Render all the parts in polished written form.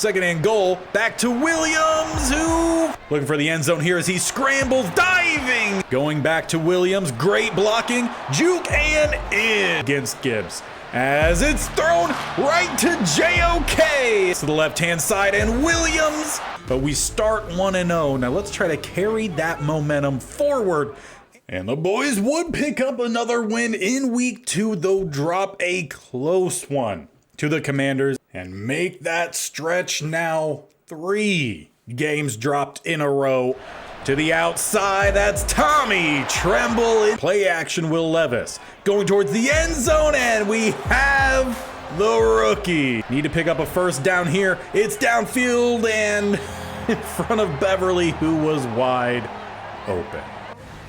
Second and goal, back to Williams, who looking for the end zone here as he scrambles, diving. Going back to Williams, great blocking, juke and in against Gibbs. As it's thrown right to JOK to the left-hand side and Williams. But we start 1-0. Now let's try to carry that momentum forward. And the boys would pick up another win in week 2, though drop a close one to the Commanders and make that stretch now 3 games dropped in a row. To the outside, that's Tommy Tremble. Play action, Will Levis. Going towards the end zone, and we have the rookie. Need to pick up a first down here. It's downfield and in front of Beverly, who was wide open.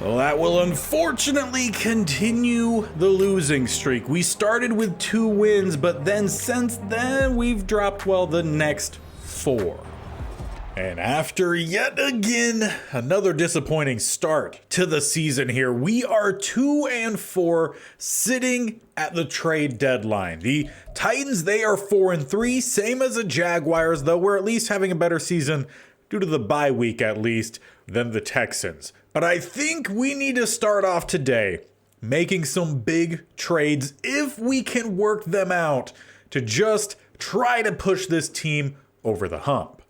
Well, that will unfortunately continue the losing streak. We started with 2 wins, but then since then, we've dropped, well, the next 4. And after yet again, another disappointing start to the season here, we are 2-4 sitting at the trade deadline. The Titans, they are 4-3, same as the Jaguars, though we're at least having a better season due to the bye week at least than the Texans. But I think we need to start off today making some big trades if we can work them out to just try to push this team over the hump.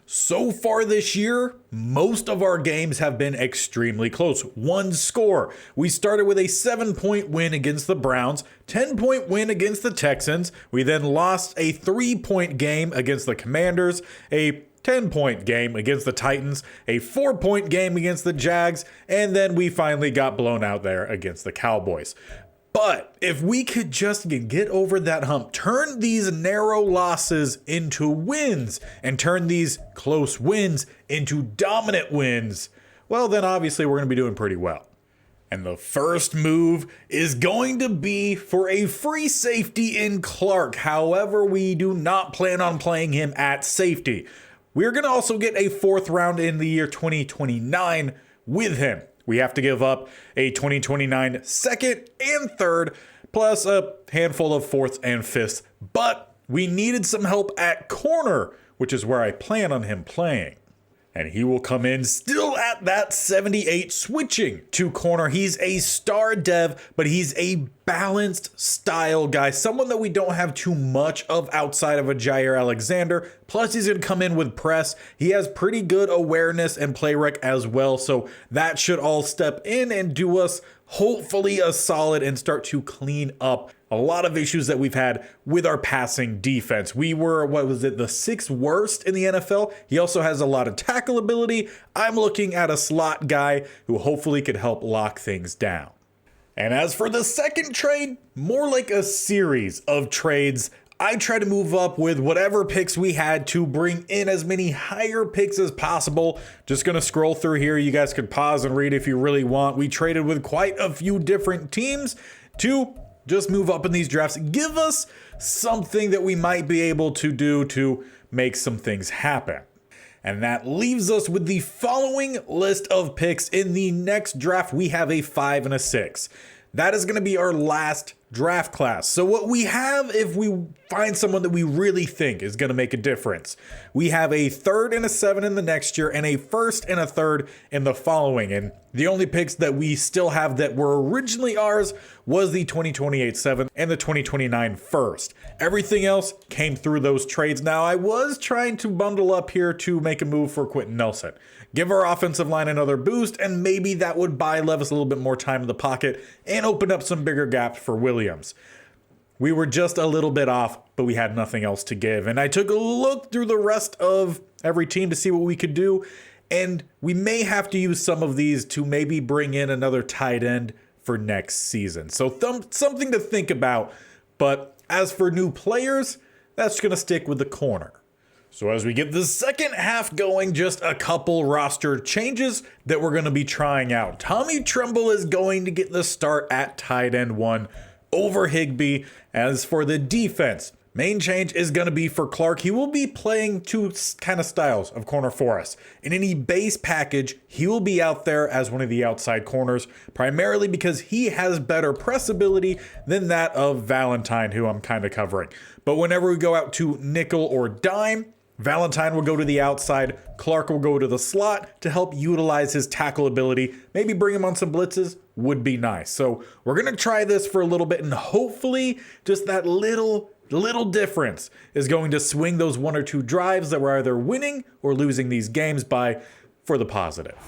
So far this year, most of our games have been extremely close. 1 score. We started with a 7-point win against the Browns, 10-point win against the Texans. We then lost a 3-point game against the Commanders, a 10-point game against the Titans, a 4-point game against the Jags, and then we finally got blown out there against the Cowboys. But if we could just get over that hump, turn these narrow losses into wins, and turn these close wins into dominant wins, well, then obviously we're going to be doing pretty well. And the first move is going to be for a free safety in Clark. However, we do not plan on playing him at safety. We're going to also get a 4th round in the year 2029 with him. We have to give up a 2029 second and third, plus a handful of 4th and 5th. But we needed some help at corner, which is where I plan on him playing. And he will come in still at that 78, switching to corner. He's a star dev, but he's a balanced style guy. Someone that we don't have too much of outside of a Jair Alexander. Plus, he's going to come in with press. He has pretty good awareness and play rec as well. So that should all step in and do us hopefully a solid and start to clean up a lot of issues that we've had with our passing defense. We were, the 6th worst in the NFL. He also has a lot of tackle ability. I'm looking at a slot guy who hopefully could help lock things down. And as for the second trade, more like a series of trades. I try to move up with whatever picks we had to bring in as many higher picks as possible. Just going to scroll through here. You guys could pause and read if you really want. We traded with quite a few different teams to just move up in these drafts. Give us something that we might be able to do to make some things happen. And that leaves us with the following list of picks. In the next draft, we have a 5 and a 6. That is going to be our last draft class. So what we have, if we find someone that we really think is going to make a difference, we have a 3rd and a 7 in the next year and a 1st and a 3rd in the following. And the only picks that we still have that were originally ours was the 2028 7th and the 2029 1st. Everything else came through those trades. Now, I was trying to bundle up here to make a move for Quentin Nelson. Give our offensive line another boost, and maybe that would buy Levis a little bit more time in the pocket and open up some bigger gaps for Williams. We were just a little bit off, but we had nothing else to give. And I took a look through the rest of every team to see what we could do, and we may have to use some of these to maybe bring in another tight end for next season. So something to think about. But as for new players, that's going to stick with the corner. So as we get the second half going, just a couple roster changes that we're going to be trying out. Tommy Tremble is going to get the start at tight end 1 over Higbee. As for the defense, main change is going to be for Clark. He will be playing 2 kind of styles of corner for us. In any base package, he will be out there as one of the outside corners, primarily because he has better press ability than that of Valentine, who I'm kind of covering. But whenever we go out to nickel or dime, Valentine will go to the outside. Clark will go to the slot to help utilize his tackle ability. Maybe bring him on some blitzes would be nice. So we're going to try this for a little bit, and hopefully just that little difference is going to swing those 1 or 2 drives that we're either winning or losing these games by for the positive.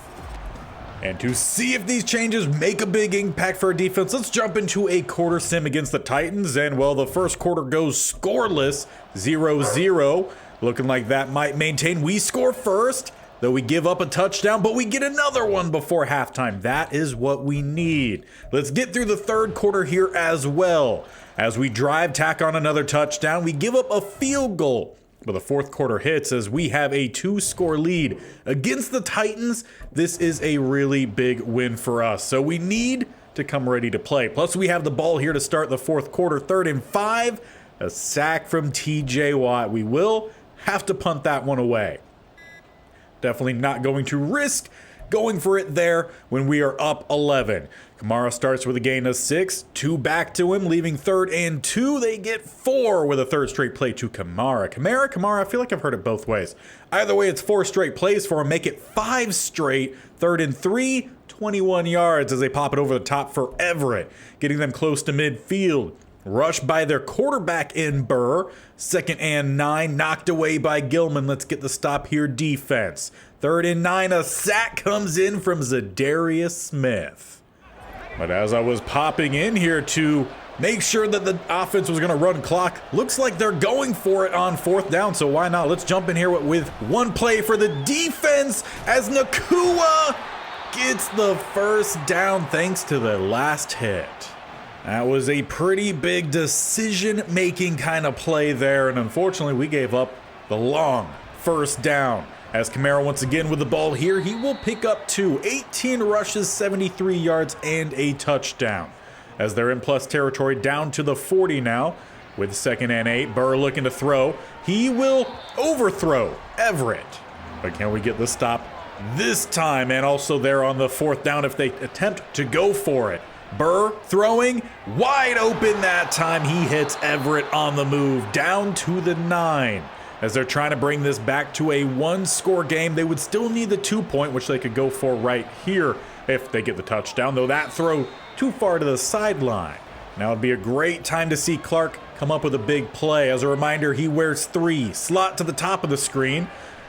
And to see if these changes make a big impact for our defense, let's jump into a quarter sim against the Titans. And well, the first quarter goes scoreless, 0-0. Looking like that might maintain. We score first, though we give up a touchdown, but we get another one before halftime. That is what we need. Let's get through the third quarter here as well. As we drive, tack on another touchdown, we give up a field goal. But the fourth quarter hits as we have a 2-score lead against the Titans. This is a really big win for us. So we need to come ready to play. Plus we have the ball here to start the fourth quarter, 3rd and 5. A sack from TJ Watt. We will have to punt that one away. Definitely not going to risk going for it there when we are up 11. Kamara starts with a gain of 6, 2 back to him, leaving 3rd and 2. They get 4 with a 3rd straight play to Kamara. Kamara, I feel like I've heard it both ways. Either way, it's 4 straight plays for him, make it 5 straight, 3rd and 3, 21 yards as they pop it over the top for Everett, getting them close to midfield. Rushed by their quarterback in Burr. 2nd and 9, knocked away by Gilman. Let's get the stop here, defense. 3rd and 9, a sack comes in from Zadarius Smith. But as I was popping in here to make sure that the offense was going to run clock, looks like they're going for it on 4th down, so why not? Let's jump in here with one play for the defense as Nakua gets the 1st down thanks to the last hit. That was a pretty big decision-making kind of play there, and unfortunately we gave up the long 1st down. As Kamara once again with the ball here, he will pick up 2, 18 rushes, 73 yards, and a touchdown. As they're in plus territory down to the 40 now, with 2nd and 8, Burr looking to throw. He will overthrow Everett, but can we get the stop this time? And also there on the 4th down if they attempt to go for it. Burr throwing, wide open that time. He hits Everett on the move, down to the 9. As they're trying to bring this back to a 1-score game, they would still need the 2-point, which they could go for right here if they get the touchdown, though that throw too far to the sideline. Now it'd be a great time to see Clark come up with a big play. As a reminder, he wears 3. Slot to the top of the screen.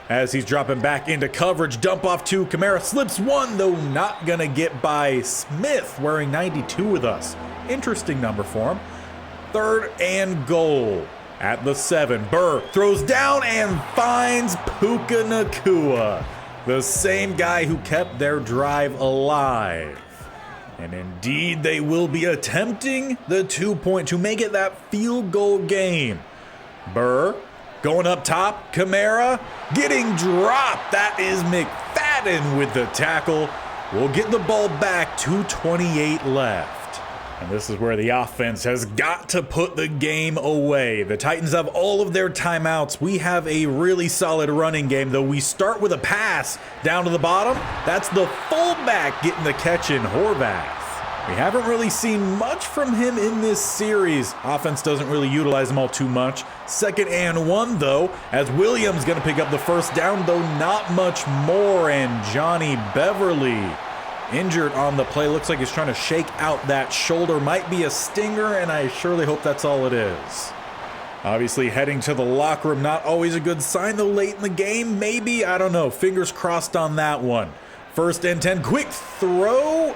As he's dropping back into coverage, dump off to Kamara, slips 1, though not gonna get by Smith, wearing 92 with us. Interesting number for him. 3rd and goal at the 7. Burr throws down and finds Puka Nakua, the same guy who kept their drive alive. And indeed, they will be attempting the 2-point to make it that field goal game. Burr going up top, Kamara getting dropped. That is McFadden with the tackle. We'll get the ball back, 2:28 left. And this is where the offense has got to put the game away. The Titans have all of their timeouts. We have a really solid running game, though we start with a pass down to the bottom. That's the fullback getting the catch in Horvath. We haven't really seen much from him in this series. Offense doesn't really utilize him all too much. 2nd and 1, though, as Williams going to pick up the 1st down, though not much more. And Johnny Beverly injured on the play. Looks like he's trying to shake out that shoulder. Might be a stinger, and I surely hope that's all it is. Obviously heading to the locker room, not always a good sign, though late in the game. Maybe, I don't know. Fingers crossed on that one. 1st and 10, quick throw.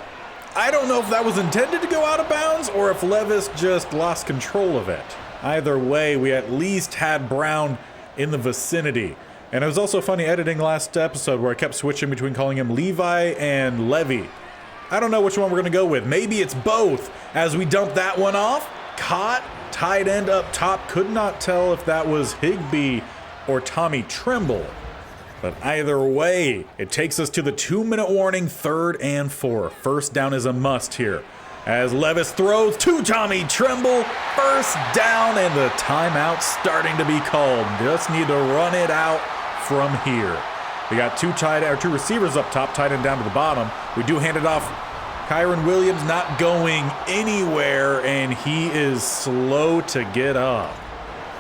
I don't know if that was intended to go out of bounds or if Levis just lost control of it. Either way, we at least had Brown in the vicinity. And it was also funny editing last episode where I kept switching between calling him Levi and Levy. I don't know which one we're going to go with. Maybe it's both. As we dump that one off, caught, tight end up top. Could not tell if that was Higbee or Tommy Tremble. But either way, it takes us to the 2-minute warning, 3rd and 4. 1st down is a must here. As Levis throws to Tommy Tremble, 1st down, and the timeout starting to be called. Just need to run it out from here. We got two receivers up top, tight end down to the bottom. We do hand it off. Kyron Williams not going anywhere, and he is slow to get up.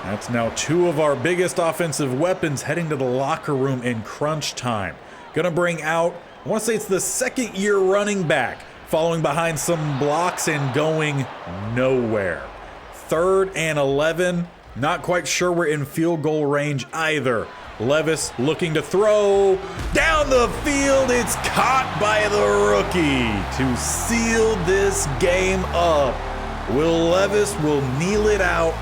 That's now 2 of our biggest offensive weapons heading to the locker room in crunch time. Gonna bring out, I want to say it's the 2nd-year running back, following behind some blocks and going nowhere. 3rd and 11, not quite sure we're in field goal range either. Levis looking to throw down the field. It's caught by the rookie to seal this game up. Will Levis will kneel it out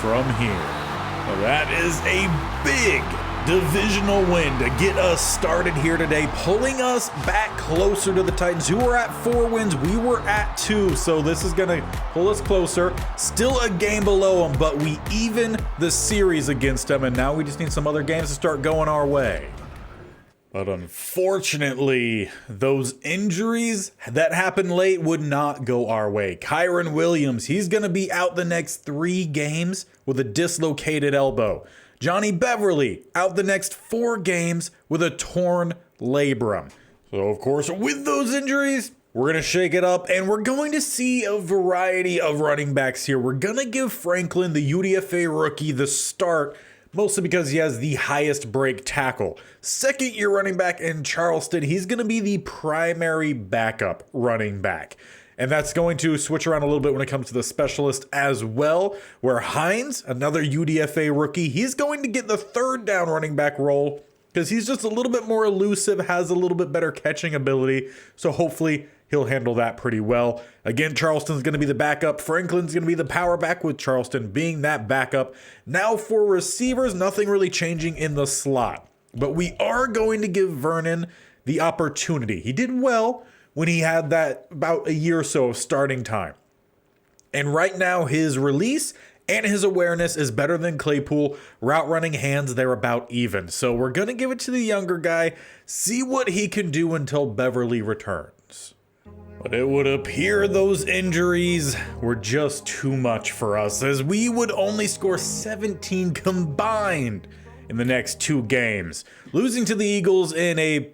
from here. Well, that is a big divisional win to get us started here today, pulling us back closer to the Titans, who were at 4 wins. We were at 2, so this is gonna pull us closer. Still a game below them, but we even the series against them, and now we just need some other games to start going our way. But unfortunately, those injuries that happened late would not go our way. Kyron Williams, he's gonna be out the next 3 games with a dislocated elbow. Johnny Beverly out the next 4 games with a torn labrum. So of course, with those injuries, we're going to shake it up and we're going to see a variety of running backs here. We're going to give Franklin, the UDFA rookie, the start, mostly because he has the highest break tackle. 2nd-year running back in Charleston, he's going to be the primary backup running back. And that's going to switch around a little bit when it comes to the specialist as well, where Hines, another UDFA rookie, he's going to get the 3rd down running back role because he's just a little bit more elusive, has a little bit better catching ability. So hopefully he'll handle that pretty well. Again, Charleston's going to be the backup. Franklin's going to be the power back, with Charleston being that backup. Now for receivers, nothing really changing in the slot, but we are going to give Vernon the opportunity. He did well when he had that about a year or so of starting time. And right now his release and his awareness is better than Claypool. Route running hands, they're about even. So we're going to give it to the younger guy, see what he can do until Beverly returns. But it would appear those injuries were just too much for us, as we would only score 17 combined in the next 2 games, losing to the Eagles in a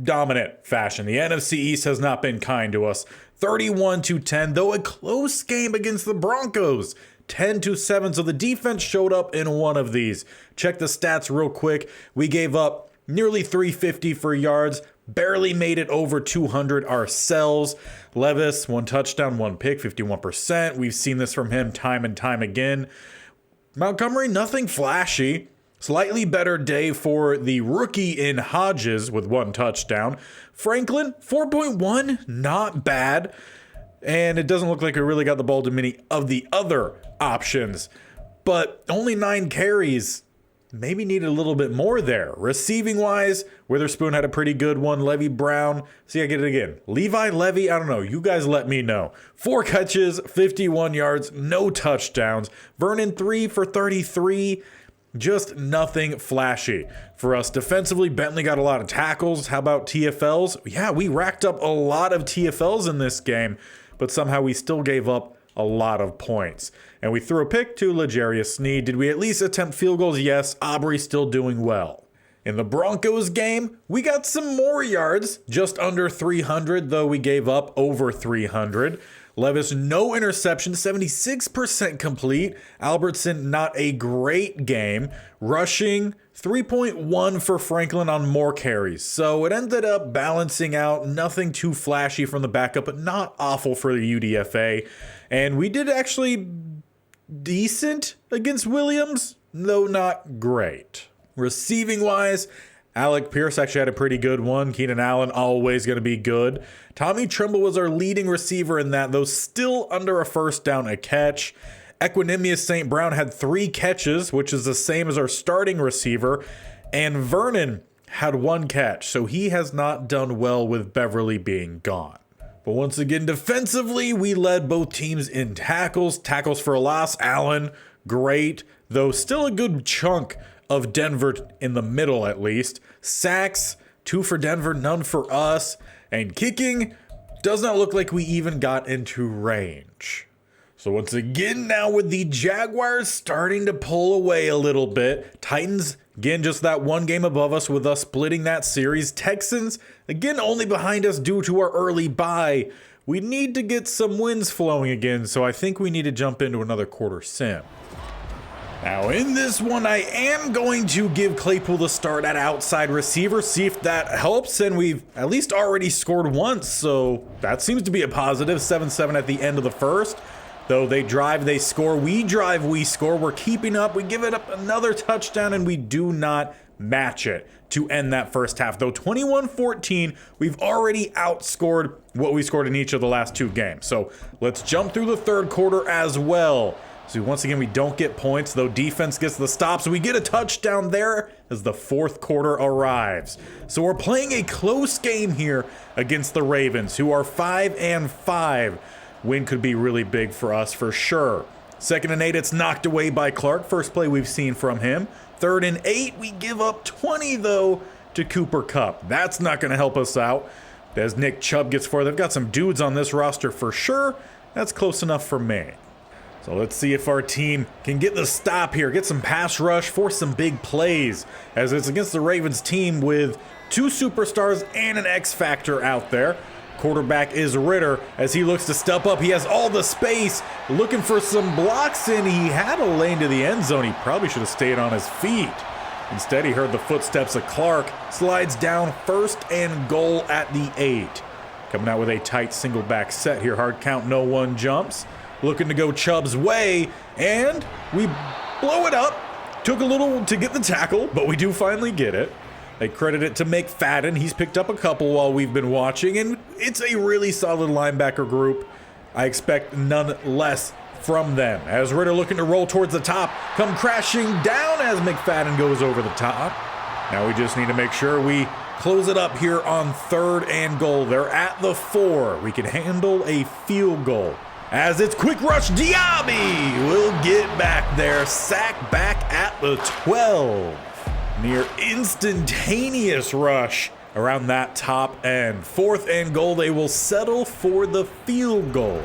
dominant fashion. The NFC East has not been kind to us. 31-10, though a close game against the Broncos. 10-7, so the defense showed up in one of these. Check the stats real quick. We gave up nearly 350 for yards, barely made it over 200 ourselves. Levis, 1 touchdown, 1 pick, 51%. We've seen this from him time and time again. Montgomery, nothing flashy. Slightly better day for the rookie in Hodges with 1 touchdown. Franklin, 4.1, not bad. And it doesn't look like we really got the ball to many of the other options. But only 9 carries. Maybe needed a little bit more there. Receiving wise, Witherspoon had a pretty good one. Levy Brown, see, I get it again. Levi Levy, I don't know. You guys let me know. 4 catches, 51 yards, no touchdowns. Vernon, 3 for 33. Just nothing flashy for us. Defensively, Bentley got a lot of tackles. How about TFLs? Yeah, we racked up a lot of TFLs in this game, but somehow we still gave up a lot of points. And we threw a pick to L'Jarius Sneed. Did we at least attempt field goals? Yes. Aubrey still doing well. In the Broncos game, we got some more yards, just under 300, though we gave up over 300. Levis, no interception, 76% complete. Albertson, not a great game. Rushing, 3.1 for Franklin on more carries. So it ended up balancing out. Nothing too flashy from the backup, but not awful for the UDFA. And we did actually decent against Williams, though not great. Receiving wise, Alec Pierce actually had a pretty good one. Keenan Allen always going to be good. Tommy Tremble was our leading receiver in that, though still under a 1st down a catch. Equanimous St. Brown had 3 catches, which is the same as our starting receiver. And Vernon had 1 catch, so he has not done well with Beverly being gone. But once again, defensively, we led both teams in tackles. Tackles for a loss, Allen, great, though still a good chunk of Denver in the middle at least. Sacks, 2 for Denver, none for us. And kicking does not look like we even got into range. So once again, now with the Jaguars starting to pull away a little bit. Titans, again, just that 1 game above us with us splitting that series. Texans, again, only behind us due to our early bye. We need to get some wins flowing again, so I think we need to jump into another quarter sim. Now in this one, I am going to give Claypool the start at outside receiver, see if that helps, and we've at least already scored once, so that seems to be a positive. 7-7 at the end of the first. Though they drive, they score, we drive, we score. We're keeping up, we give it up another touchdown, and we do not match it to end that first half. Though 21-14, we've already outscored what we scored in each of the last 2 games. So let's jump through the third quarter as well. So once again, we don't get points, though defense gets the stop, so we get a touchdown there as the fourth quarter arrives. So we're playing a close game here against the Ravens, who are 5-5. Win could be really big for us for sure. 2nd and 8, it's knocked away by Clark. First play we've seen from him. 3rd and 8, we give up 20 though to Cooper Kupp. That's not going to help us out as Nick Chubb gets forward. They've got some dudes on this roster for sure. That's close enough for me. So let's see if our team can get the stop here, get some pass rush, force some big plays, as it's against the Ravens team with 2 superstars and an X factor out there. Quarterback is Ritter as he looks to step up. He has all the space, looking for some blocks in. He had a lane to the end zone. He probably should have stayed on his feet. Instead, he heard the footsteps of Clark, slides down, 1st and goal at the 8. Coming out with a tight single back set here. Hard count, no one jumps. Looking to go Chubb's way, and we blow it up. Took a little to get the tackle, but we do finally get it. They credit it to McFadden. He's picked up a couple while we've been watching, and it's a really solid linebacker group. I expect none less from them. As Ritter looking to roll towards the top, come crashing down as McFadden goes over the top. Now we just need to make sure we close it up here on 3rd and goal. They're at the 4. We can handle a field goal. As it's quick rush, Diaby will get back there, sack back at the 12. Near instantaneous rush around that top end. 4th and goal, they will settle for the field goal.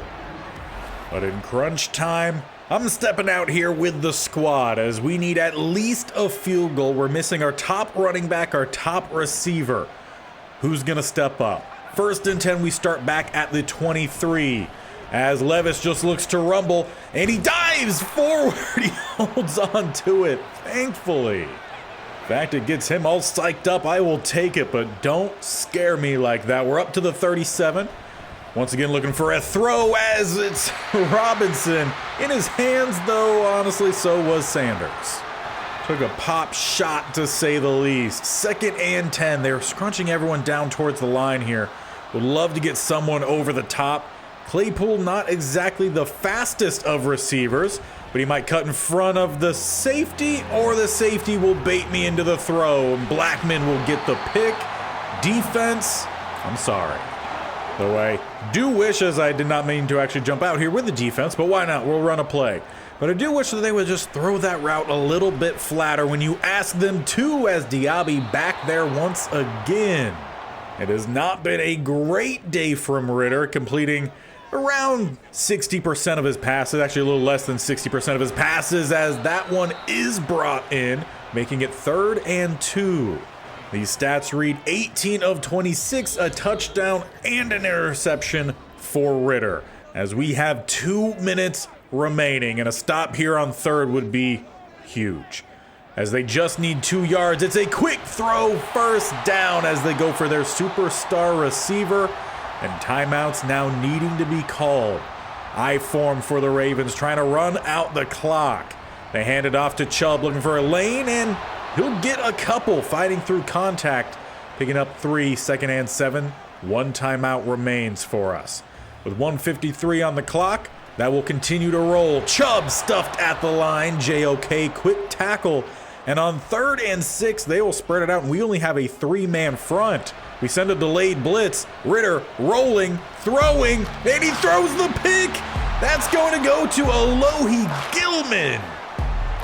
But in crunch time, I'm stepping out here with the squad as we need at least a field goal. We're missing our top running back, our top receiver. Who's gonna step up? 1st and 10, we start back at the 23. As Levis just looks to rumble, and he dives forward. He holds on to it, thankfully. In fact, it gets him all psyched up. I will take it, but don't scare me like that. We're up to the 37. Once again, looking for a throw as it's Robinson. In his hands, though, honestly, so was Sanders. Took a pop shot, to say the least. 2nd and 10. They're scrunching everyone down towards the line here. Would love to get someone over the top. Claypool, not exactly the fastest of receivers, but he might cut in front of the safety, or the safety will bait me into the throw, and Blackman will get the pick. Defense, I'm sorry. Though I do wish, as I did not mean to actually jump out here with the defense, but why not? We'll run a play. But I do wish that they would just throw that route a little bit flatter when you ask them to, as Diaby back there once again. It has not been a great day from Ritter, completing around 60% of his passes, actually a little less than 60% of his passes, as that one is brought in, making it 3rd and 2. These stats read 18 of 26, a touchdown and an interception for Ritter, as we have 2 minutes remaining, and a stop here on 3rd would be huge. As they just need 2 yards, it's a quick throw, 1st down, as they go for their superstar receiver. And timeouts now needing to be called. I form for the Ravens, trying to run out the clock. They hand it off to Chubb, looking for a lane, and he'll get a couple, fighting through contact, picking up 3, 2nd and 7. 1 timeout remains for us. With 1:53 on the clock, that will continue to roll. Chubb stuffed at the line. JOK, quick tackle. And on 3rd and 6, they will spread it out, and we only have a 3-man front. We send a delayed blitz. Ritter rolling, throwing, and he throws the pick. That's going to go to Alohi Gilman,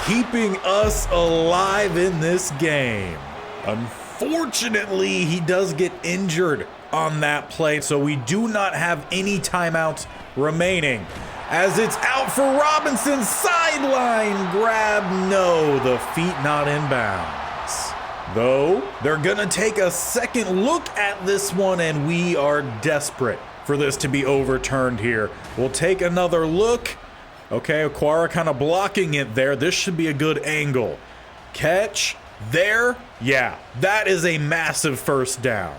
keeping us alive in this game. Unfortunately, he does get injured on that play, so we do not have any timeouts remaining. As it's out for Robinson, sideline grab, no, the feet not in bounds. Though, they're gonna take a second look at this one, and we are desperate for this to be overturned here. We'll take another look, Okay, Aquara kind of blocking it there. This should be a good angle. Catch there. Yeah, that is a massive first down.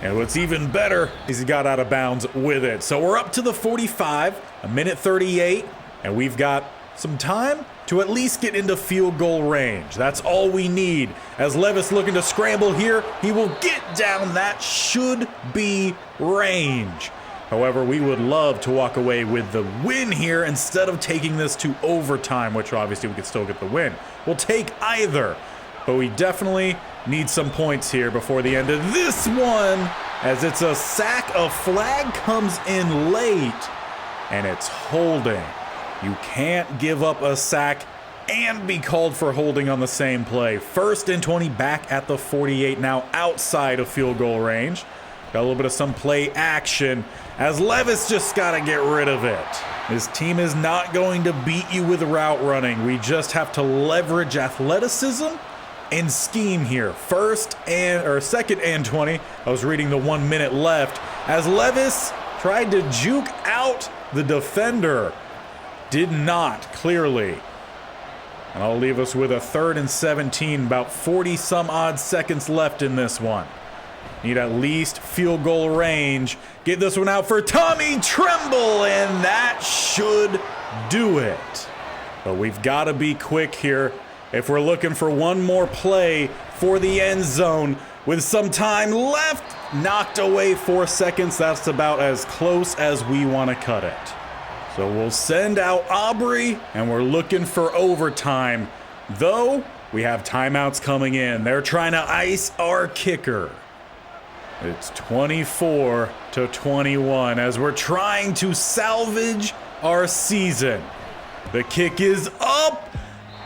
And what's even better is he got out of bounds with it. So we're up to the 45, a minute 38, and we've got some time to at least get into field goal range. That's all we need. As Levis looking to scramble here, he will get down. That should be range. However, we would love to walk away with the win here instead of taking this to overtime, which obviously we could still get the win. We'll take either, but we definitely need some points here before the end of this one, as it's a sack. A flag comes in late, and it's holding. You can't give up a sack and be called for holding on the same play. 1st and 20 back at the 48, now outside of field goal range. Got a little bit of some play action as Levis just got to get rid of it. This team is not going to beat you with route running. We just have to leverage athleticism and scheme here. 2nd and 20. I was reading the 1 minute left as Levis tried to juke out the defender. Did not, clearly. And I'll leave us with a 3rd and 17, about 40 some odd seconds left in this one. Need at least field goal range. Get this one out for Tommy Tremble, and that should do it. But we've got to be quick here if we're looking for one more play for the end zone. With some time left, knocked away 4 seconds. That's about as close as we want to cut it. So we'll send out Aubrey, and we're looking for overtime. Though, we have timeouts coming in. They're trying to ice our kicker. It's 24-21 as we're trying to salvage our season. The kick is up,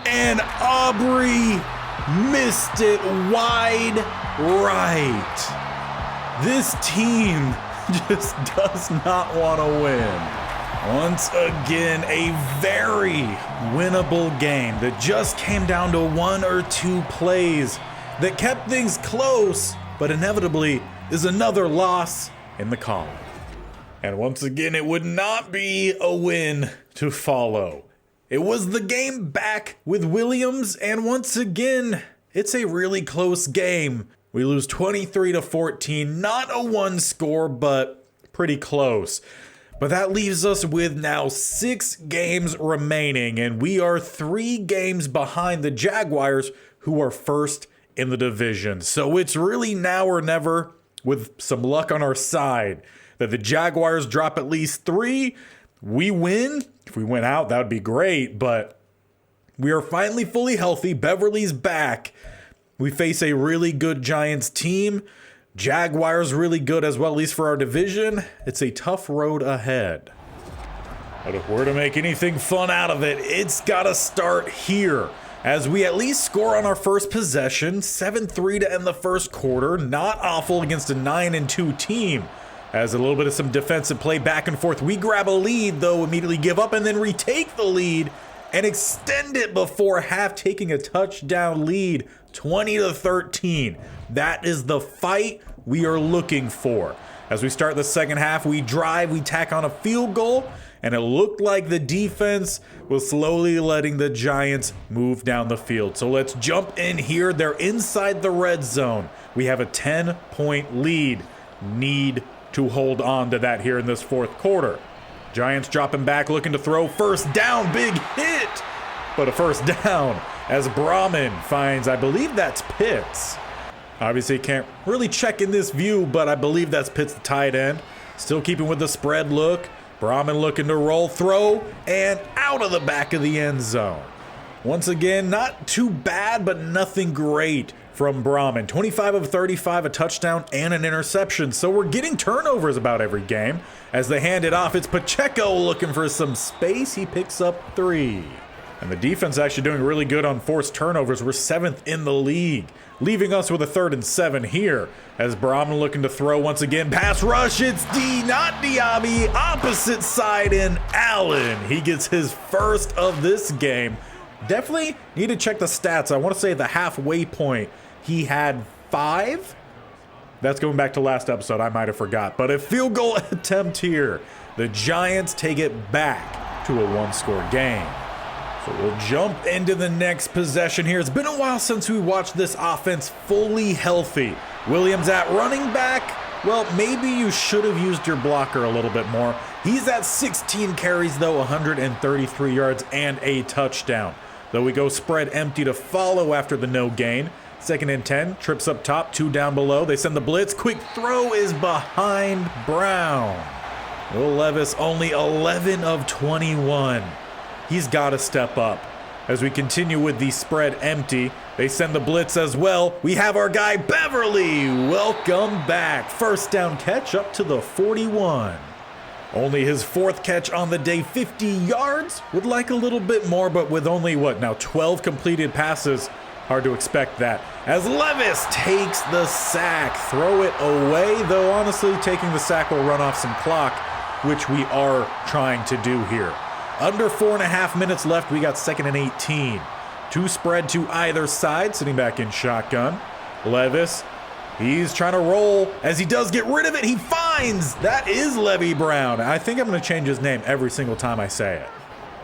and Aubrey missed it wide right. This team just does not want to win. Once again, a very winnable game that just came down to 1 or 2 plays that kept things close, but inevitably is another loss in the column. And once again, it would not be a win to follow. It was the game back with Williams, and once again, it's a really close game. We lose 23-14, not a 1 score, but pretty close. But that leaves us with now 6 games remaining, and we are 3 games behind the Jaguars, who are first in the division. So it's really now or never, with some luck on our side, that the Jaguars drop at least 3. We win. If we win out, that would be great, but we are finally fully healthy. Beverly's back. We face a really good Giants team. Jaguars really good as well, at least for our division. It's a tough road ahead. But if we're to make anything fun out of it, it's got to start here. As we at least score on our first possession, 7-3 to end the first quarter. Not awful against a 9-2 team. As a little bit of some defensive play back and forth, we grab a lead, though immediately give up and then retake the lead and extend it before half, taking a touchdown lead, 20-13. That is the fight we are looking for. As we start the second half, we drive, we tack on a field goal, and it looked like the defense was slowly letting the Giants move down the field. So let's jump in here. They're inside the red zone. We have a 10-point lead. Need to hold on to that here in this fourth quarter. Giants dropping back, looking to throw. First down, big hit, but a first down as Brahman finds, I believe that's Pitts. Obviously can't really check in this view, but I believe that's Pitts, the tight end. Still keeping with the spread look. Brahman looking to roll, throw, and out of the back of the end zone. Once again, not too bad, but nothing great from Brahman. 25 of 35, a touchdown and an interception. So we're getting turnovers about every game. As they hand it off, it's Pacheco looking for some space. He picks up 3. And the defense actually doing really good on forced turnovers. We're 7th in the league, leaving us with a 3rd and 7 here. As Brahman looking to throw once again. Pass rush, it's D, not Diaby. Opposite side in Allen. He gets his first of this game. Definitely need to check the stats. I want to say the halfway point, he had 5. That's going back to last episode. I might have forgot. But a field goal attempt here. The Giants take it back to a one-score game. So we'll jump into the next possession here. It's been a while since we watched this offense fully healthy. Williams at running back. Well, maybe you should have used your blocker a little bit more. He's at 16 carries though, 133 yards and a touchdown. Though we go spread empty to follow after the no gain. 2nd and 10, trips up top, 2 down below. They send the blitz. Quick throw is behind Brown. Will Levis only 11 of 21. He's got to step up. As we continue with the spread empty, they send the blitz as well. We have our guy Beverly. Welcome back. First down catch up to the 41. Only his 4th catch on the day, 50 yards. Would like a little bit more, but with only, 12 completed passes. Hard to expect that. As Levis takes the sack. Throw it away, though honestly taking the sack will run off some clock, which we are trying to do here. Under 4.5 minutes left, we got 2nd and 18. 2 spread to either side, sitting back in shotgun. Levis, he's trying to roll. As he does get rid of it, he finds, that is Levy Brown. I think I'm going to change his name every single time I say it.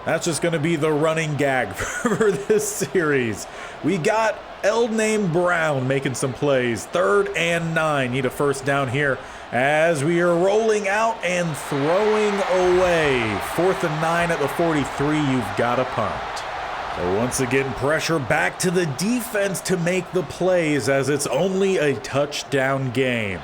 That's just going to be the running gag for this series. We got Name Brown making some plays. 3rd and 9. Need a first down here as we are rolling out and throwing away. 4th and 9 at the 43. You've got a punt. So once again, pressure back to the defense to make the plays as it's only a touchdown game.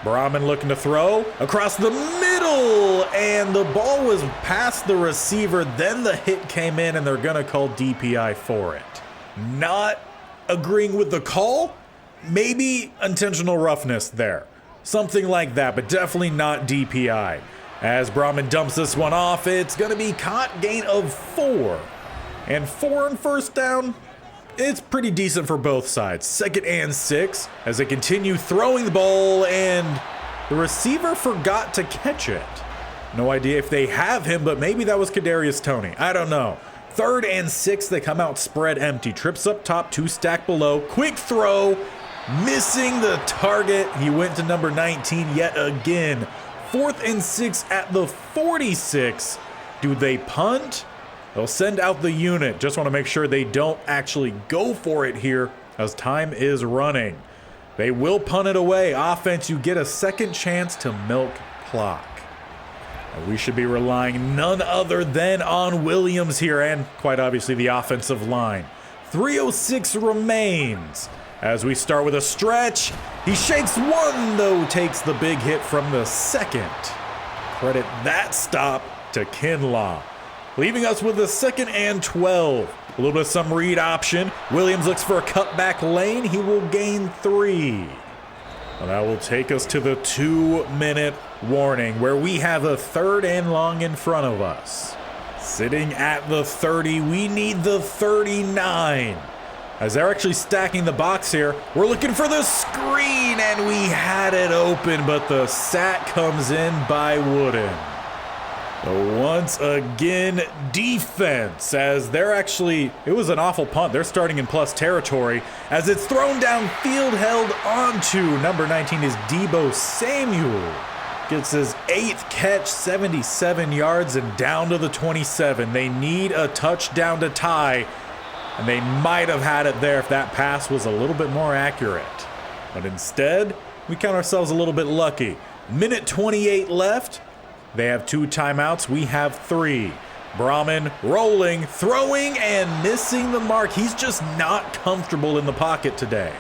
Brahman looking to throw across the middle, and the ball was past the receiver. Then the hit came in, and they're going to call DPI for it. Not agreeing with the call, maybe intentional roughness there. Something like that, but definitely not DPI. As Brahman dumps this one off, it's going to be caught, gain of 4. And 4 on first down, it's pretty decent for both sides. 2nd and 6 as they continue throwing the ball, and the receiver forgot to catch it. No idea if they have him, but maybe that was Kadarius Toney. I don't know. 3rd and 6, they come out spread empty. Trips up top, 2 stack below. Quick throw, missing the target. He went to number 19 yet again. 4th and 6 at the 46. Do they punt? They'll send out the unit. Just want to make sure they don't actually go for it here as time is running. They will punt it away. Offense, you get a second chance to milk clock. And we should be relying none other than on Williams here and quite obviously the offensive line. 3:06 remains as we start with a stretch. He shakes one though, takes the big hit from the second. Credit that stop to Kinlaw. Leaving us with a 2nd and 12. A little bit of some read option. Williams looks for a cutback lane. He will gain 3. Well, that will take us to the 2-minute warning where we have a 3rd and long in front of us. Sitting at the 30, we need the 39. As they're actually stacking the box here, we're looking for the screen and we had it open, but the sack comes in by Wooden. So once again, defense, as they're actually, it was an awful punt. They're starting in plus territory as it's thrown downfield, held onto. Number 19 is Debo Samuel. Gets his 8th catch, 77 yards, and down to the 27. They need a touchdown to tie, and they might have had it there if that pass was a little bit more accurate. But instead, we count ourselves a little bit lucky. Minute 28 left. They have 2 timeouts. We have 3. Brahman rolling, throwing, and missing the mark. He's just not comfortable in the pocket today.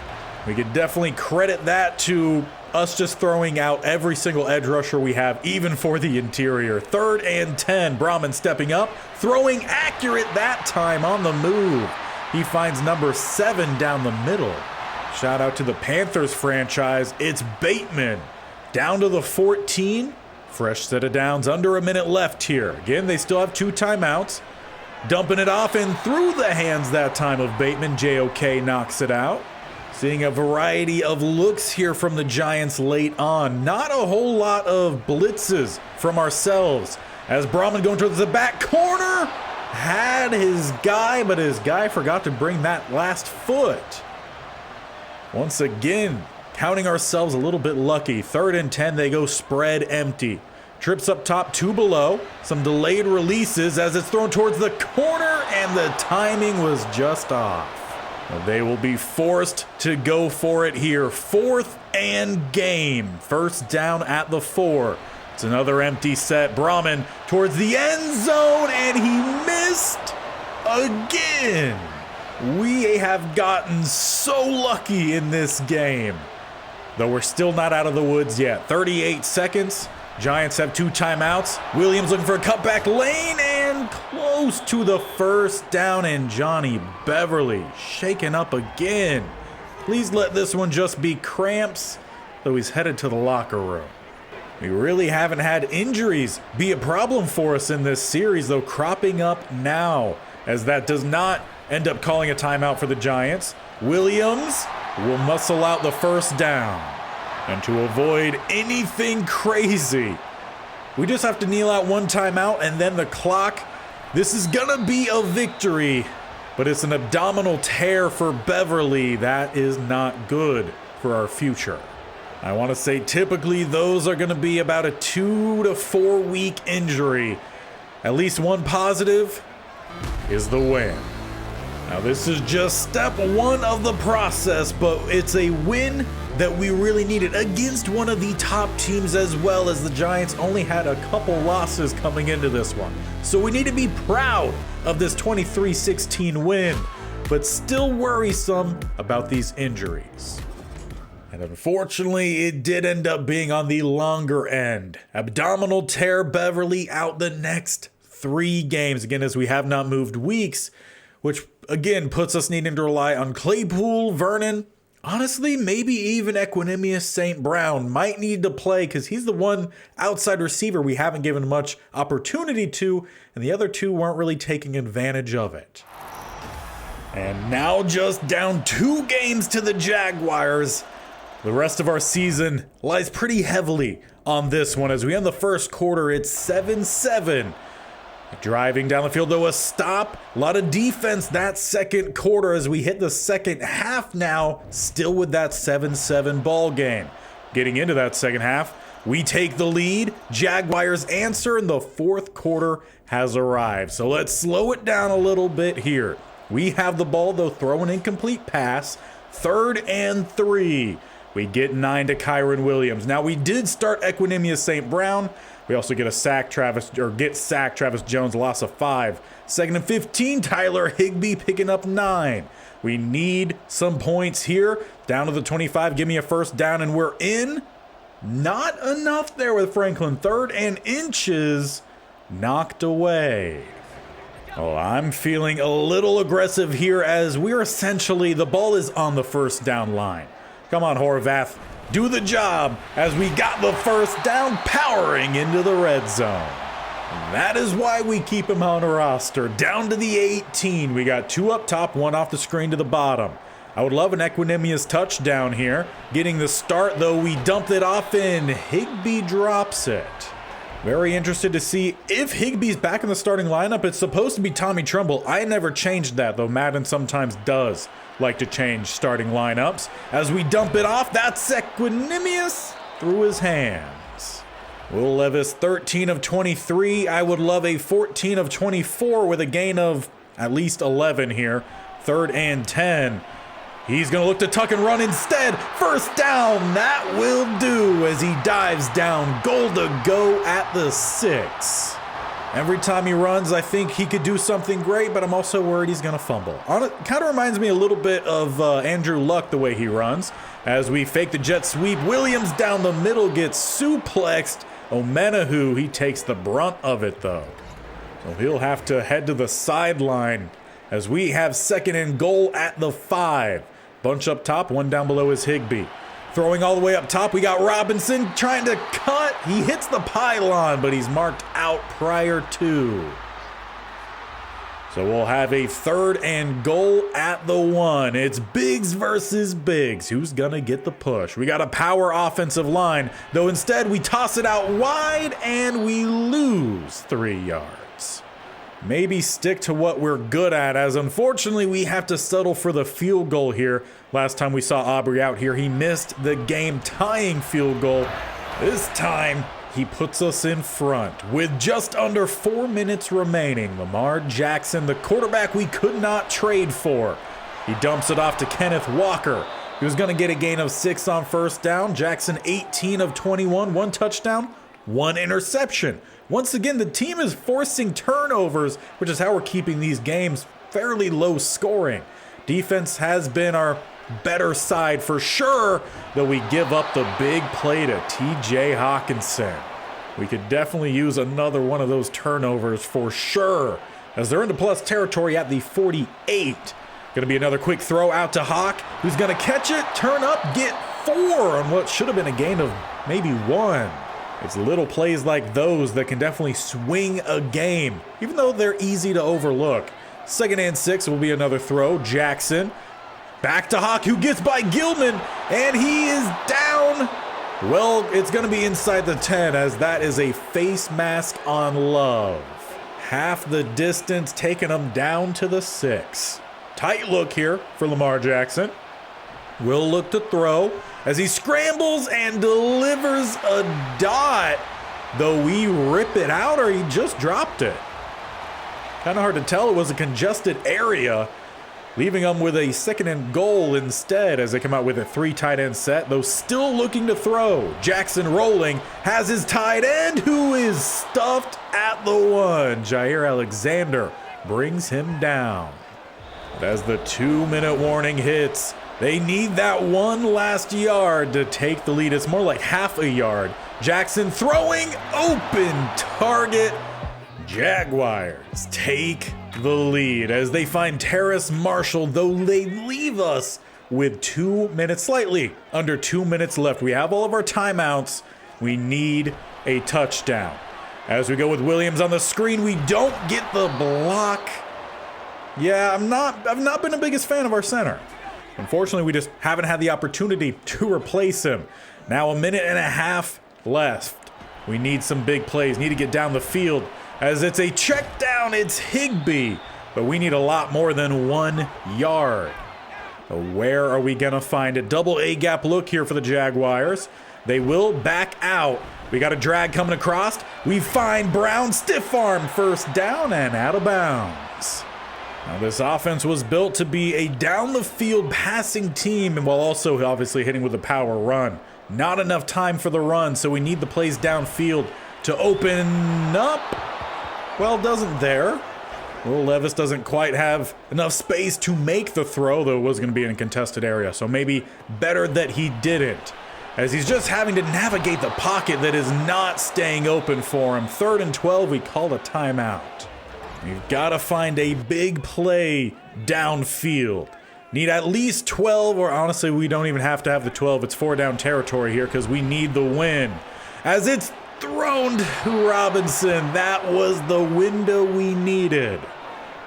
We could definitely credit that to us just throwing out every single edge rusher we have, even for the interior. 3rd and 10. Brahman stepping up, throwing accurate that time on the move. He finds number 7 down the middle. Shout out to the Panthers franchise. It's Bateman. Down to the 14. Fresh set of downs, under a minute left here. Again, they still have 2 timeouts. Dumping it off and through the hands that time of Bateman. JOK knocks it out. Seeing a variety of looks here from the Giants late on. Not a whole lot of blitzes from ourselves. As Brahman going towards the back corner. Had his guy, but his guy forgot to bring that last foot. Once again, counting ourselves a little bit lucky. 3rd and 10, they go spread empty. Trips up top, 2 below. Some delayed releases as it's thrown towards the corner, and the timing was just off. Well, they will be forced to go for it here. 4th and game. First down at the 4. It's another empty set. Brahman towards the end zone, and he missed again. We have gotten so lucky in this game, though we're still not out of the woods yet. 38 seconds. Giants have 2 timeouts. Williams looking for a cutback lane and close to the first down, and Johnny Beverly shaken up again. Please let this one just be cramps, though he's headed to the locker room. We really haven't had injuries be a problem for us in this series, though cropping up now, as that does not end up calling a timeout for the Giants. Williams will muscle out the first down. And to avoid anything crazy, we just have to kneel out 1 timeout and then the clock. This is gonna be a victory, but it's an abdominal tear for Beverly. That is not good for our future. I want to say typically those are gonna be about a 2 to 4 week injury. At least one positive is the win. Now this is just step 1 of the process, but it's a win that we really needed against one of the top teams, as well as the Giants only had a couple losses coming into this one. So we need to be proud of this 23-16 win, but still worrisome about these injuries. And unfortunately, it did end up being on the longer end. Abdominal tear, Beverly out the next 3 games. Again, as we have not moved weeks, which again puts us needing to rely on Claypool, Vernon. Honestly, maybe even Equanimous St. Brown might need to play because he's the one outside receiver we haven't given much opportunity to, and the other 2 weren't really taking advantage of it. And now just down 2 games to the Jaguars. The rest of our season lies pretty heavily on this one. As we end the first quarter, it's 7-7. Driving down the field, though, a stop. A lot of defense that second quarter as we hit the second half now, still with that 7-7 ball game. Getting into that second half, we take the lead. Jaguars answer, and the fourth quarter has arrived. So let's slow it down a little bit here. We have the ball, though, throw an incomplete pass. 3rd and 3. We get 9 to Kyron Williams. Now, we did start Equanimous St. Brown. We also get sacked Travis Jones, loss of 5. 2nd and 15, Tyler Higbee picking up 9. We need some points here. Down to the 25, give me a first down, and we're in. Not enough there with Franklin. 3rd and inches, knocked away. Oh, I'm feeling a little aggressive here as we're essentially, the ball is on the first down line. Come on, Horvath. Do the job as we got the first down, powering into the red zone. And that is why we keep him on a roster. Down to the 18. We got 2 up top, 1 off the screen to the bottom. I would love an Equanimous touchdown here. Getting the start, though, we dumped it off and Higbee drops it. Very interested to see if Higbee's back in the starting lineup. It's supposed to be Tommy Tremble. I never changed that, though Madden sometimes does like to change starting lineups. As we dump it off, that's Equanimous through his hands. Will Levis, 13 of 23. I would love a 14 of 24 with a gain of at least 11 here. 3rd and 10. He's going to look to tuck and run instead. First down, that will do as he dives down. Goal to go at the 6. Every time he runs, I think he could do something great, but I'm also worried he's going to fumble. Kind of reminds me a little bit of Andrew Luck, the way he runs. As we fake the jet sweep, Williams down the middle gets suplexed. Omenahu, he takes the brunt of it, though. So he'll have to head to the sideline as we have 2nd and goal at the 5. Bunch up top, 1 down below is Higbee. Throwing all the way up top, we got Robinson trying to cut. He hits the pylon, but he's marked out prior to. So we'll have a 3rd and goal at the 1. It's Biggs versus Biggs. Who's going to get the push? We got a power offensive line, though instead we toss it out wide and we lose 3 yards. Maybe stick to what we're good at, as unfortunately we have to settle for the field goal here. Last time we saw Aubrey out here, he missed the game-tying field goal. This time, he puts us in front. With just under 4 minutes remaining, Lamar Jackson, the quarterback we could not trade for. He dumps it off to Kenneth Walker. He was going to get a gain of 6 on first down. Jackson 18 of 21, 1 touchdown, 1 interception. Once again, the team is forcing turnovers, which is how we're keeping these games fairly low scoring. Defense has been our better side for sure, though we give up the big play to TJ Hawkinson. We could definitely use another one of those turnovers for sure, as they're into plus territory at the 48. Gonna be another quick throw out to Hawk, who's gonna catch it, turn up, get 4 on what should have been a gain of maybe 1. It's little plays like those that can definitely swing a game, even though they're easy to overlook. 2nd and 6 will be another throw. Jackson back to Hawk, who gets by Gilman, and he is down. Well, it's going to be inside the 10, as that is a face mask on Love. Half the distance, taking him down to the 6. Tight look here for Lamar Jackson. Will look to throw as he scrambles and delivers a dot, though we rip it out, or he just dropped it. Kind of hard to tell. It was a congested area, leaving them with a 2nd and goal instead as they come out with a 3 tight end set, though still looking to throw. Jackson rolling, has his tight end who is stuffed at the 1. Jair Alexander brings him down. But as the 2-minute warning hits, they need that 1 last yard to take the lead. It's more like half a yard. Jackson throwing, open target. Jaguars take the lead as they find Terrace Marshall, though they leave us with 2 minutes, slightly under 2 minutes left. We have all of our timeouts. We need a touchdown. As we go with Williams on the screen, we don't get the block. Yeah, I've not been the biggest fan of our center. Unfortunately, we just haven't had the opportunity to replace him. Now 1.5 minutes left. We need some big plays, need to get down the field. As it's a check down, it's Higbee, but we need a lot more than 1 yard. So where are we gonna find it? Double A gap look here for the Jaguars. They will back out. We got a drag coming across. We find Brown, stiff arm, first down and out of bounds. Now this offense was built to be a down the field passing team, and while also obviously hitting with a power run. Not enough time for the run, so we need the plays downfield to open up. Well, doesn't there. Will Levis doesn't quite have enough space to make the throw, though it was going to be in a contested area. So maybe better that he didn't, as he's just having to navigate the pocket that is not staying open for him. 3rd and 12, we call a timeout. We've got to find a big play downfield. Need at least 12, or honestly, we don't even have to have the 12. It's 4 down territory here because we need the win. As it's thrown to Robinson. That was the window we needed.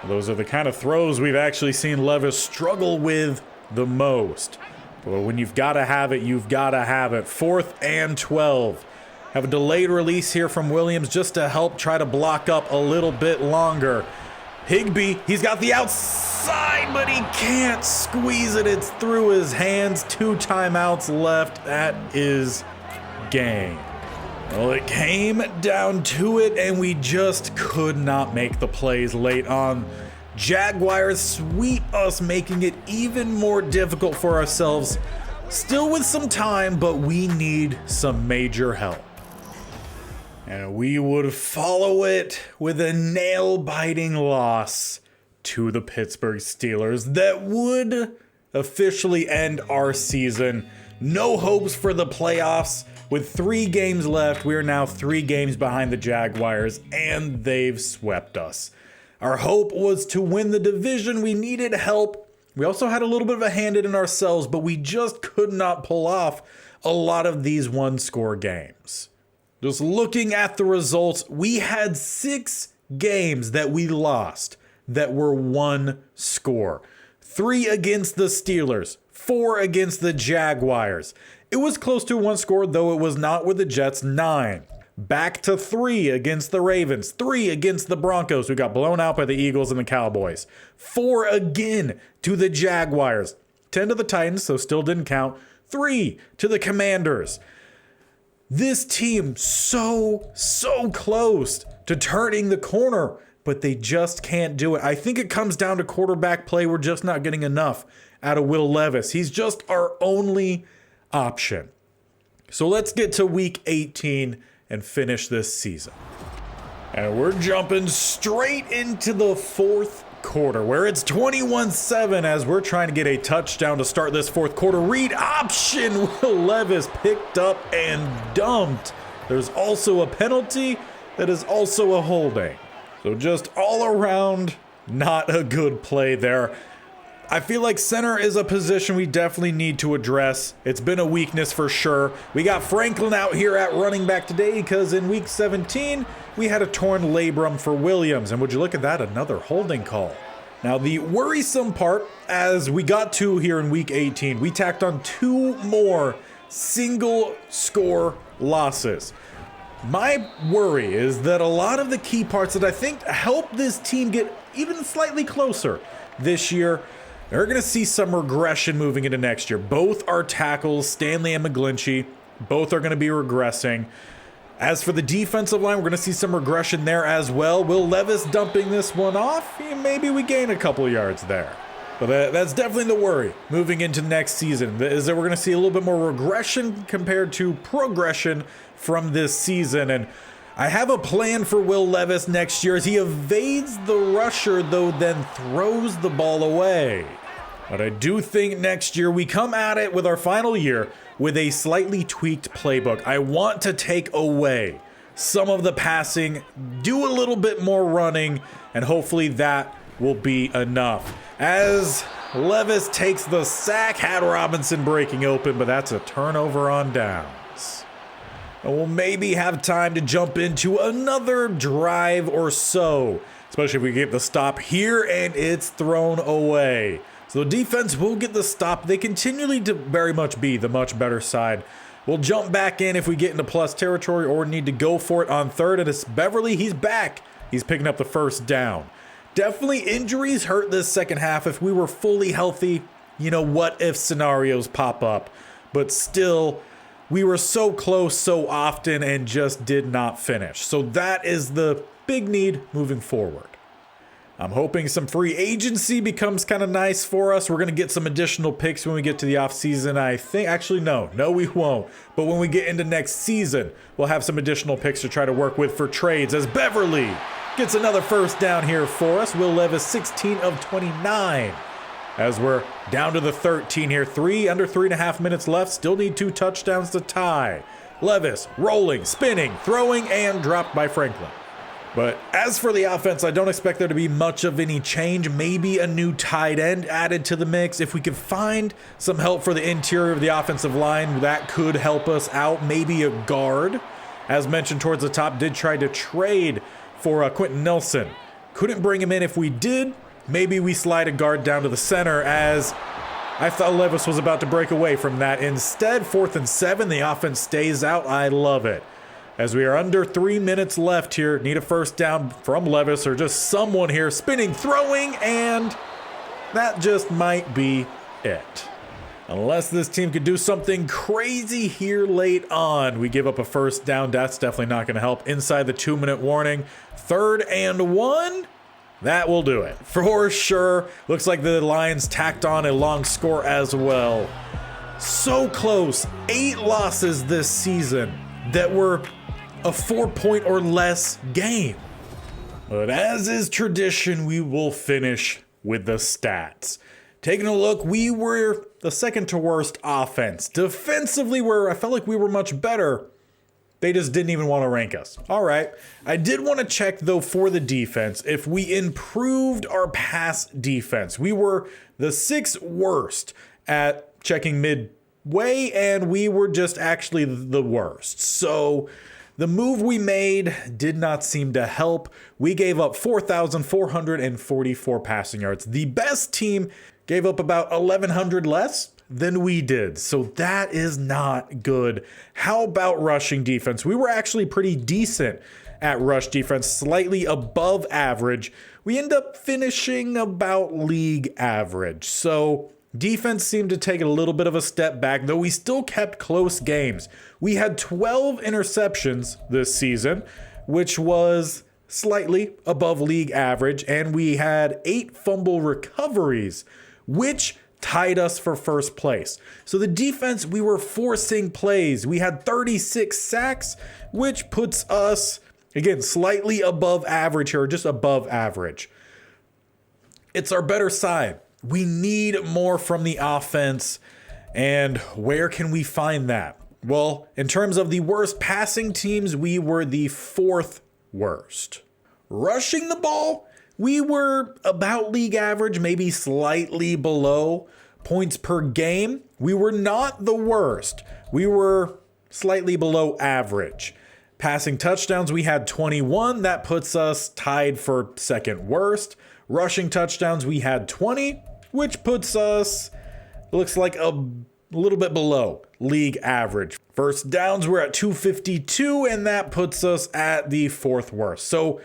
Those are the kind of throws we've actually seen Levis struggle with the most. But when you've got to have it, you've got to have it. 4th and 12. Have a delayed release here from Williams just to help try to block up a little bit longer. Higbee, he's got the outside, but he can't squeeze it. It's through his hands. 2 timeouts left. That is game. Well, it came down to it, and we just could not make the plays late on. Jaguars sweep us, making it even more difficult for ourselves. Still with some time, but we need some major help. And we would follow it with a nail-biting loss to the Pittsburgh Steelers that would officially end our season. No hopes for the playoffs. With 3 games left, we are now 3 games behind the Jaguars, and they've swept us. Our hope was to win the division. We needed help. We also had a little bit of a hand in ourselves, but we just could not pull off a lot of these 1-score games. Just looking at the results, we had 6 games that we lost that were 1 score. 3 against the Steelers, 4 against the Jaguars. It was close to 1 score, though it was not with the Jets. 9. Back to 3 against the Ravens. 3 against the Broncos, who got blown out by the Eagles and the Cowboys. 4 again to the Jaguars. 10 to the Titans, so still didn't count. 3 to the Commanders. This team so close to turning the corner, but they just can't do it. I think it comes down to quarterback play. We're just not getting enough out of Will Levis. He's just our only option. So let's get to week 18 and finish this season. And we're jumping straight into the fourth quarter where it's 21-7 as we're trying to get a touchdown to start this fourth quarter. Read option. Will Levis picked up and dumped. There's also a penalty that is also a holding. So just all around, not a good play there. I feel like center is a position we definitely need to address. It's been a weakness for sure. We got Franklin out here at running back today because in week 17, we had a torn labrum for Williams. And would you look at that, another holding call. Now the worrisome part, as we got to here in week 18, we tacked on 2 more single score losses. My worry is that a lot of the key parts that I think help this team get even slightly closer this year, they're going to see some regression moving into next year. Both our tackles, Stanley and McGlinchey, both are going to be regressing. As for the defensive line, we're going to see some regression there as well. Will Levis dumping this one off? Maybe we gain a couple yards there. But that's definitely the worry moving into next season, is that we're going to see a little bit more regression compared to progression from this season. And I have a plan for Will Levis next year as he evades the rusher, though then throws the ball away. But I do think next year we come at it with our final year with a slightly tweaked playbook. I want to take away some of the passing, do a little bit more running, and hopefully that will be enough. As Levis takes the sack, had Robinson breaking open, but that's a turnover on downs. And we'll maybe have time to jump into another drive or so, especially if we get the stop here and it's thrown away. So the defense will get the stop. They continually to very much be the much better side. We'll jump back in if we get into plus territory or need to go for it on third. And it's Beverly. He's back. He's picking up the first down. Definitely injuries hurt this second half. If we were fully healthy, what if scenarios pop up? But still, we were so close so often and just did not finish. So that is the big need moving forward. I'm hoping some free agency becomes kind of nice for us. We're going to get some additional picks when we get to the offseason. I think, actually, no, we won't. But when we get into next season, we'll have some additional picks to try to work with for trades as Beverly gets another first down here for us. Will Levis 16 of 29 as we're down to the 13 here. Under 3.5 minutes left. Still need 2 touchdowns to tie. Levis rolling, spinning, throwing, and dropped by Franklin. But as for the offense, I don't expect there to be much of any change. Maybe a new tight end added to the mix. If we could find some help for the interior of the offensive line, that could help us out. Maybe a guard. As mentioned towards the top, did try to trade for Quentin Nelson. Couldn't bring him in. If we did, maybe we slide a guard down to the center, as I thought Levis was about to break away from that. Instead, 4th and 7, the offense stays out. I love it. As we are under 3 minutes left here, need a first down from Levis or just someone here spinning, throwing, and that just might be it. Unless this team could do something crazy here late on, we give up a first down. That's definitely not going to help. Inside the 2-minute warning, 3rd and 1. That will do it for sure. Looks like the Lions tacked on a long score as well. So close. 8 losses this season that were a 4-point or less game. But as is tradition, we will finish with the stats. Taking a look, we were the second to worst offense. Defensively, where I felt like we were much better, they just didn't even want to rank us. All right. I did want to check, though, for the defense, if we improved our pass defense. We were the 6th worst at checking midway, and we were just actually the worst. So the move we made did not seem to help. We gave up 4,444 passing yards. The best team gave up about 1,100 less than we did. So that is not good. How about rushing defense? We were actually pretty decent at rush defense, slightly above average. We end up finishing about league average. So Defense seemed to take a little bit of a step back, though we still kept close games. We had 12 interceptions this season, which was slightly above league average, and we had 8 fumble recoveries, which tied us for first place. So the defense, we were forcing plays. We had 36 sacks, which puts us, again, slightly above average here, just above average. It's our better side. We need more from the offense. And where can we find that? Well, in terms of the worst passing teams, we were the 4th worst. Rushing the ball, we were about league average, maybe slightly below. Points per game, we were not the worst. We were slightly below average. Passing touchdowns, we had 21. That puts us tied for 2nd worst. Rushing touchdowns, we had 20, which puts us, looks like a little bit below league average. First downs, we're at 252, and that puts us at the 4th worst. So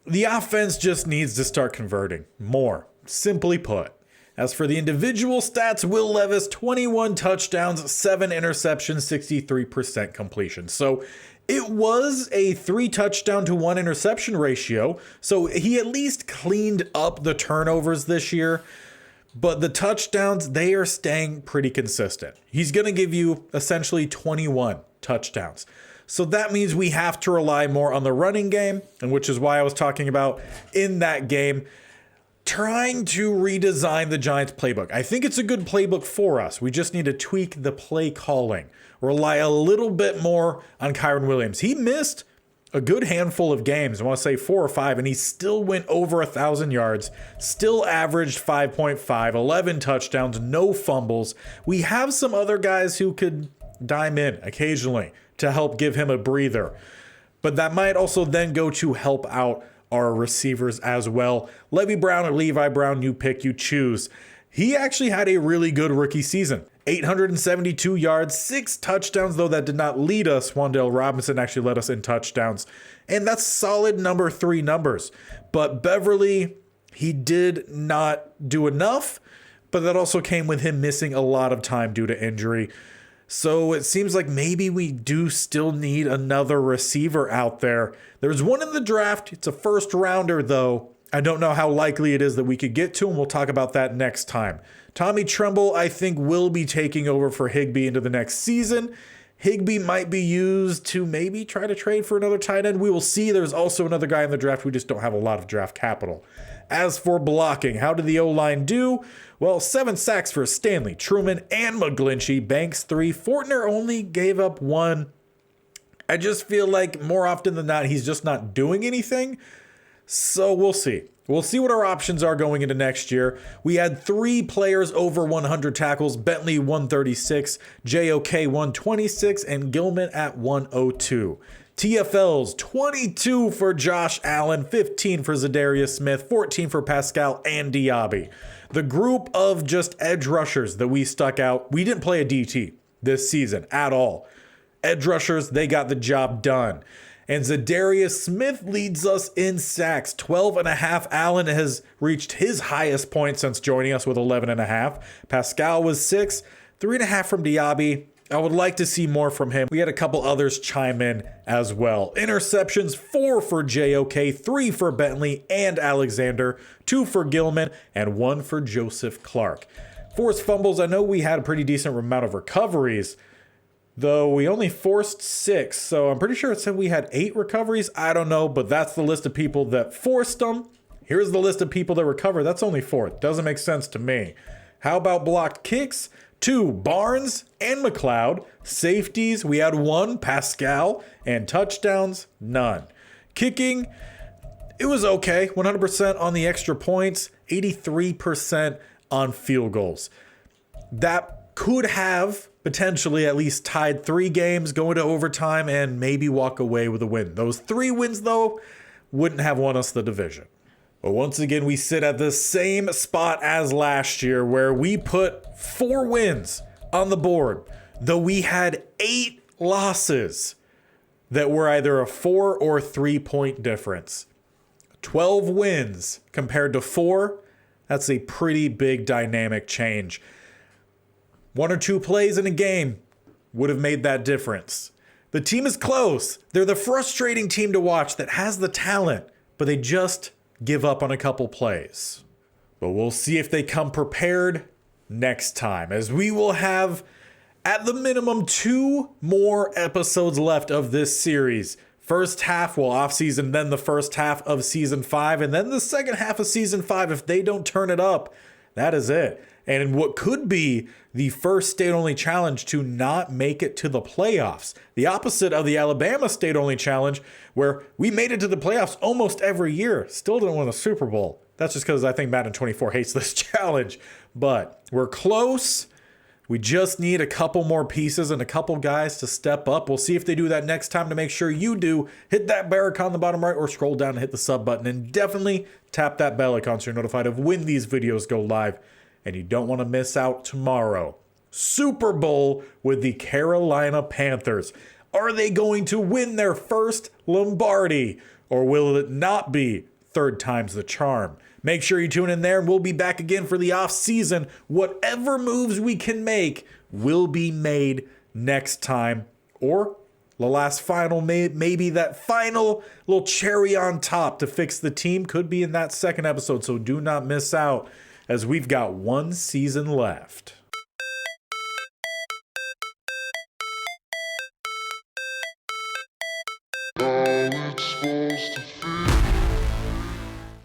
the offense just needs to start converting more, simply put. As for the individual stats, Will Levis, 21 touchdowns, 7 interceptions, 63% completion. So it was a 3 touchdown to 1 interception ratio. So he at least cleaned up the turnovers this year. But the touchdowns, they are staying pretty consistent. He's going to give you essentially 21 touchdowns. So that means we have to rely more on the running game, and which is why I was talking about in that game, trying to redesign the Giants playbook. I think it's a good playbook for us. We just need to tweak the play calling, rely a little bit more on Kyren Williams. He missed a good handful of games, I want to say 4 or 5, and he still went over 1,000 yards, still averaged 5.5, 11 touchdowns, no fumbles. We have some other guys who could dime in occasionally to help give him a breather, but that might also then go to help out our receivers as well. Levi Brown or Levi Brown, you pick, you choose. He actually had a really good rookie season. 872 yards, 6 touchdowns, though that did not lead us. Wan'Dale Robinson actually led us in touchdowns. And that's solid number 3 numbers. But Beverly, he did not do enough, but that also came with him missing a lot of time due to injury. So it seems like maybe we do still need another receiver out there. There's one in the draft. It's a 1st rounder, though. I don't know how likely it is that we could get to him. We'll talk about that next time. Tommy Tremble, I think, will be taking over for Higbee into the next season. Higbee might be used to maybe try to trade for another tight end. We will see. There's also another guy in the draft. We just don't have a lot of draft capital. As for blocking, how did the O-line do? Well, 7 sacks for Stanley, Truman, and McGlinchey. Banks 3. Fortner only gave up 1. I just feel like more often than not, he's just not doing anything. So we'll see. We'll see what our options are going into next year. We had 3 players over 100 tackles, Bentley 136, JOK 126, and Gilman at 102. TFLs, 22 for Josh Allen, 15 for Zadarius Smith, 14 for Pascal and Diaby. The group of just edge rushers that we stuck out, we didn't play a DT this season at all. Edge rushers, they got the job done. And Zadarius Smith leads us in sacks, 12.5. Allen has reached his highest point since joining us with 11.5. Pascal was 6, 3.5 from Diaby. I would like to see more from him. We had a couple others chime in as well. Interceptions, 4 for JOK, 3 for Bentley and Alexander, 2 for Gilman, and 1 for Joseph Clark. Forced fumbles, I know we had a pretty decent amount of recoveries, though we only forced 6, so I'm pretty sure it said we had 8 recoveries. I don't know, but that's the list of people that forced them. Here's the list of people that recovered. That's only 4. It doesn't make sense to me. How about blocked kicks? 2, Barnes and McLeod. Safeties, we had 1, Pascal. And touchdowns, none. Kicking, it was okay. 100% on the extra points, 83% on field goals. That could have potentially at least tied 3 games, go into overtime, and maybe walk away with a win. Those 3 wins, though, wouldn't have won us the division. But once again, we sit at the same spot as last year, where we put 4 wins on the board, though we had 8 losses that were either a 4 or 3 point difference. 12 wins compared to 4. That's a pretty big dynamic change. 1 or 2 plays in a game would have made that difference. The team is close. They're the frustrating team to watch that has the talent, but they just give up on a couple plays. But we'll see if they come prepared next time, as we will have, at the minimum, 2 more episodes left of this series. First half, well, off season, then the first half of season 5, and then the second half of season 5. If they don't turn it up, that is it. And in what could be the first state-only challenge to not make it to the playoffs. The opposite of the Alabama state-only challenge, where we made it to the playoffs almost every year. Still didn't win a Super Bowl. That's just because I think Madden 24 hates this challenge. But we're close. We just need a couple more pieces and a couple guys to step up. We'll see if they do that next time. To make sure you do, hit that bell icon on the bottom right or scroll down and hit the sub button. And definitely tap that bell icon so you're notified of when these videos go live. And you don't want to miss out tomorrow. Super Bowl with the Carolina Panthers. Are they going to win their first Lombardi? Or will it not be third time's the charm? Make sure you tune in there, and we'll be back again for the off season. Whatever moves we can make will be made next time. Or the last final, maybe that final little cherry on top to fix the team could be in that second episode. So do not miss out, as we've got 1 season left. How it's supposed to feel.